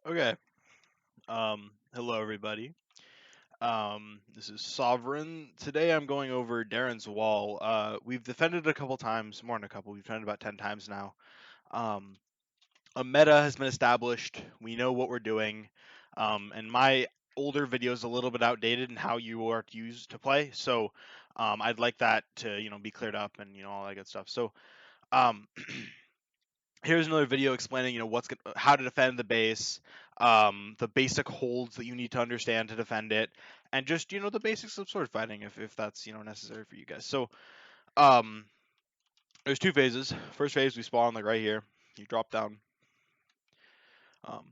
Okay. Hello everybody. This is Sovereign. Today I'm going over Daeron's wall. We've defended it a couple times, more than a couple. We've defended about 10 times now. Um, a meta has been established. We know what we're doing. And my older video is a little bit outdated in how you are used to play. So, I'd like that to, be cleared up and, all that good stuff. So, um, here's another video explaining how to defend the base, the basic holds that you need to understand to defend it, and just the basics of sword fighting if that's necessary for you guys. So um there's two phases. First phase, we spawn like right here, you drop down, um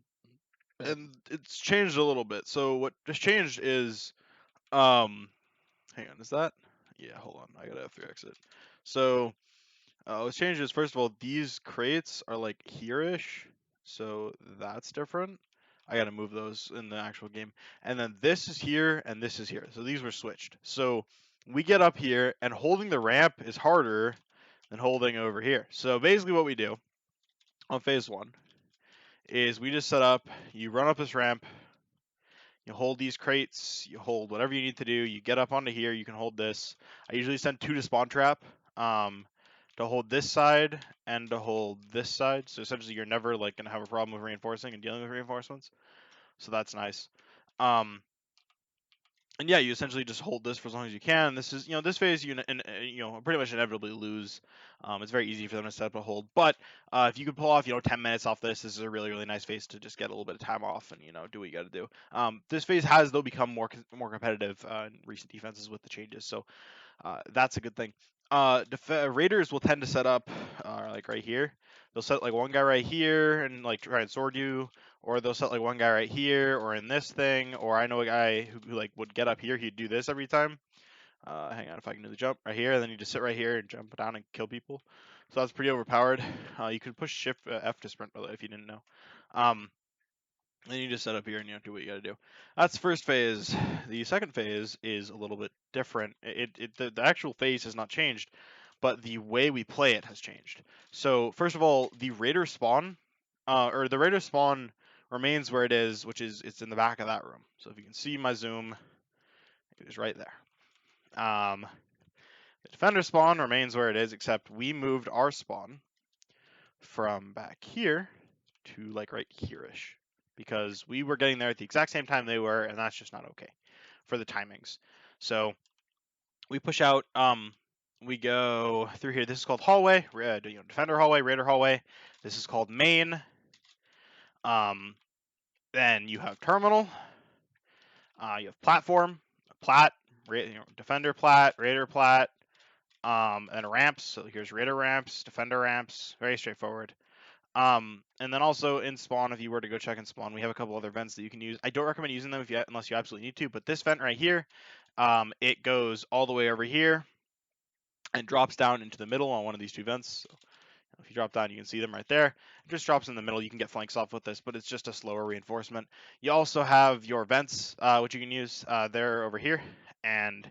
and it's changed a little bit. So what just changed is hang on, is that, yeah, hold on, I gotta F3 exit. So what's changed is, first of all, these crates are like here-ish, so that's different. I gotta move those in the actual game. And then this is here, and this is here. So these were switched. So we get up here, and holding the ramp is harder than holding over here. So basically what we do on phase one is we just set up, you run up this ramp, you hold these crates, you hold whatever you need to do, you get up onto here, you can hold this. I usually send 2 to spawn trap, to hold this side and to hold this side. So essentially you're never like gonna have a problem with reinforcing and dealing with reinforcements. So that's nice. And yeah, you essentially just hold this for as long as you can. This is, this phase you pretty much inevitably lose. It's very easy for them to set up a hold, but if you could pull off 10 minutes off this is a really nice phase to just get a little bit of time off and do what you got to do. This phase has though become more competitive in recent defenses with the changes, so that's a good thing. Raiders will tend to set up like right here. They'll set like one guy right here and like try and sword you, or they'll set like one guy right here or in this thing. Or I know a guy who like would get up here. He'd do this every time. Hang on, if I can do the jump right here, and then you just sit right here and jump down and kill people. So that's pretty overpowered. You can push Shift F to sprint, by the way, if you didn't know. Then you just set up here and do what you got to do. That's the first phase. The second phase is a little bit different. The actual phase has not changed, but the way we play it has changed. So first of all, the raider spawn, or the raider spawn remains where it is, which is it's in the back of that room. So if you can see my zoom, it is right there. The defender spawn remains where it is, except we moved our spawn from back here to like right here-ish, because we were getting there at the exact same time they were, and that's just not okay for the timings. So we push out, we go through here. This is called hallway, defender hallway, raider hallway. This is called main. Then you have terminal. You have platform, plat, defender plat, raider plat, and ramps. So here's raider ramps, defender ramps. Very straightforward. And then also in spawn, if you were to go check in spawn, we have a couple other vents that you can use. I don't recommend using them unless you absolutely need to, but this vent right here, it goes all the way over here and drops down into the middle on one of these two vents. So if you drop down, you can see them right there. It just drops in the middle. You can get flanks off with this, but it's just a slower reinforcement. You also have your vents, which you can use. They're over here, and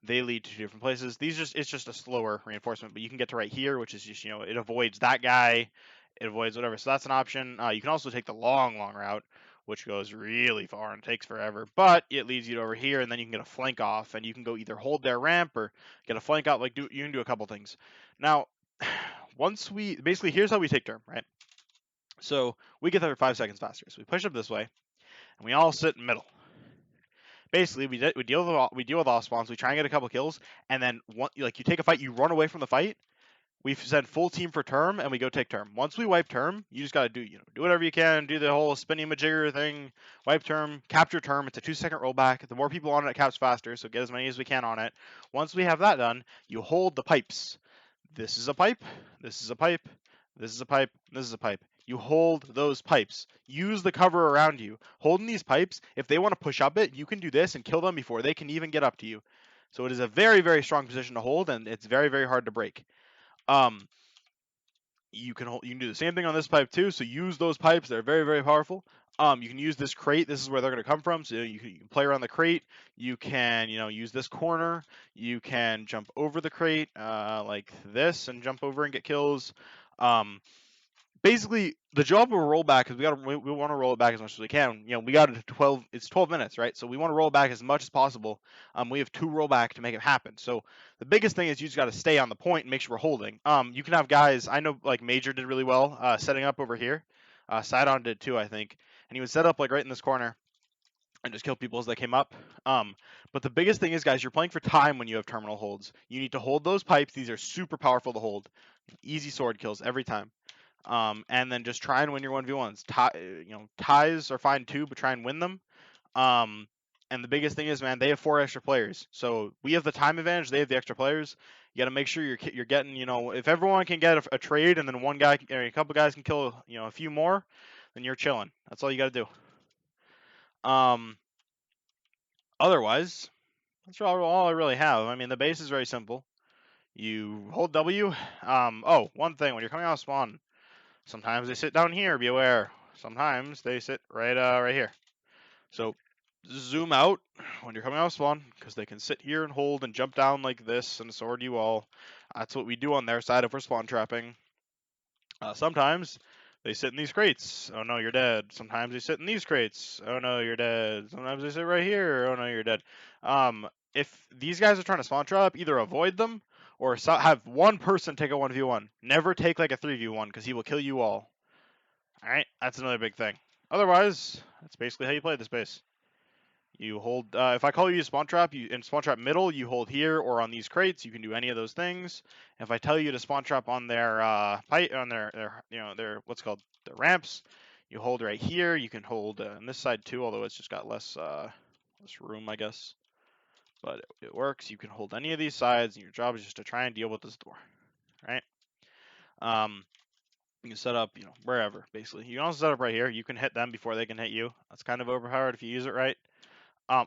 they lead to different places. It's just a slower reinforcement, but you can get to right here, which is just, it avoids that guy, it avoids whatever. So that's an option. You can also take the long route, which goes really far and takes forever, but it leads you to over here, and then you can get a flank off, and you can go either hold their ramp or get a flank out. You can do a couple things. Now, basically, here's how we take turn, right? So we get there 5 seconds faster. So we push up this way, and we all sit in the middle. Basically, we deal with all spawns. We try and get a couple kills, and then you take a fight, you run away from the fight. We send full team for term, and we go take term. Once we wipe term, you just gotta do whatever you can, do the whole spinning majigger thing, wipe term, capture term. It's a 2-second rollback. The more people on it, it caps faster, so get as many as we can on it. Once we have that done, you hold the pipes. This is a pipe. This is a pipe. This is a pipe. This is a pipe. You hold those pipes. Use the cover around you. Holding these pipes, if they want to push up it, you can do this and kill them before they can even get up to you. So it is a very strong position to hold, and it's very hard to break. You can do the same thing on this pipe too. So use those pipes; they're very powerful. You can use this crate. This is where they're going to come from. So you can play around the crate. You can use this corner. You can jump over the crate like this and jump over and get kills. basically the job of a rollback is we want to roll it back as much as we can. You know, we got it to 12. It's 12 minutes, right? So we want to roll it back as much as possible. We have 2 rollback to make it happen. So the biggest thing is you just got to stay on the point and make sure we're holding. You can have guys. I know like Major did really well setting up over here. Sidon did too, I think, and he would set up like right in this corner and just kill people as they came up. But the biggest thing is, guys, you're playing for time when you have terminal holds. You need to hold those pipes. These are super powerful to hold. Easy sword kills every time. And then just try and win your 1v1s. Ties are fine too, but try and win them. And the biggest thing is, man, they have 4 extra players. So we have the time advantage. They have the extra players. You got to make sure you're getting, if everyone can get a trade and then one guy or a couple guys can kill, a few more, then you're chilling. That's all you got to do. Otherwise, that's all I really have. I mean, the base is very simple. You hold W. Oh, one thing, when you're coming out of spawn, sometimes they sit down here, be aware. Sometimes they sit right here. So zoom out when you're coming out of spawn, because they can sit here and hold and jump down like this and sword you all. That's what we do on their side if we're spawn trapping. Sometimes they sit in these crates. Oh no, you're dead. Sometimes they sit in these crates. Oh no, you're dead. Sometimes they sit right here. Oh no, you're dead. If these guys are trying to spawn trap, either avoid them or have one person take a 1v1. Never take like a 3v1 because he will kill you all. Alright, that's another big thing. Otherwise, that's basically how you play this base. You hold, if I call you spawn trap, in spawn trap middle, you hold here or on these crates. You can do any of those things. If I tell you to spawn trap on their pipe, on their what's called the ramps, you hold right here. You can hold on this side too, although it's just got less room, I guess. But it works. You can hold any of these sides, and your job is just to try and deal with this door, right? You can set up, wherever basically. You can also set up right here. You can hit them before they can hit you. That's kind of overpowered if you use it right.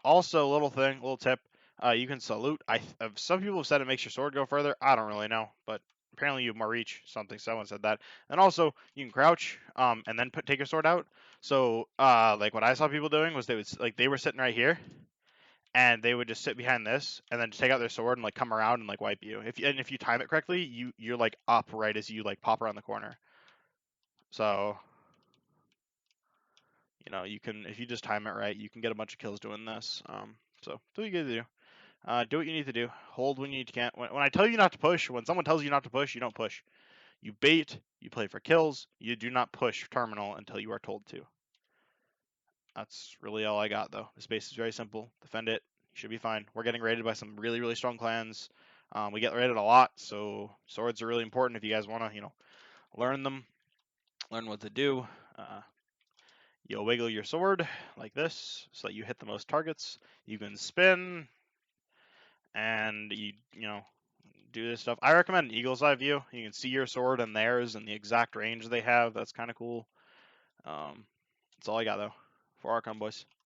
Also, little tip, you can salute. Some people have said it makes your sword go further. I don't really know, but apparently you have more reach. Someone said that. And also, you can crouch, and then take your sword out. So, like what I saw people doing was they were sitting right here, and they would just sit behind this, and then take out their sword and like come around and like wipe you. If you time it correctly, you're like up right as you like pop around the corner. So, you can, if you just time it right, you can get a bunch of kills doing this. So do what you gotta do. Do what you need to do. Hold when you can't. When I tell you not to push, when someone tells you not to push, you don't push. You bait. You play for kills. You do not push terminal until you are told to. That's really all I got, though. This base is very simple. Defend it. You should be fine. We're getting raided by some really, really strong clans. We get raided a lot, so swords are really important if you guys want to, learn them, learn what to do. You'll wiggle your sword like this so that you hit the most targets. You can spin, and you do this stuff. I recommend eagle's eye view. You can see your sword and theirs and the exact range they have. That's kind of cool. That's all I got though for Archon boys.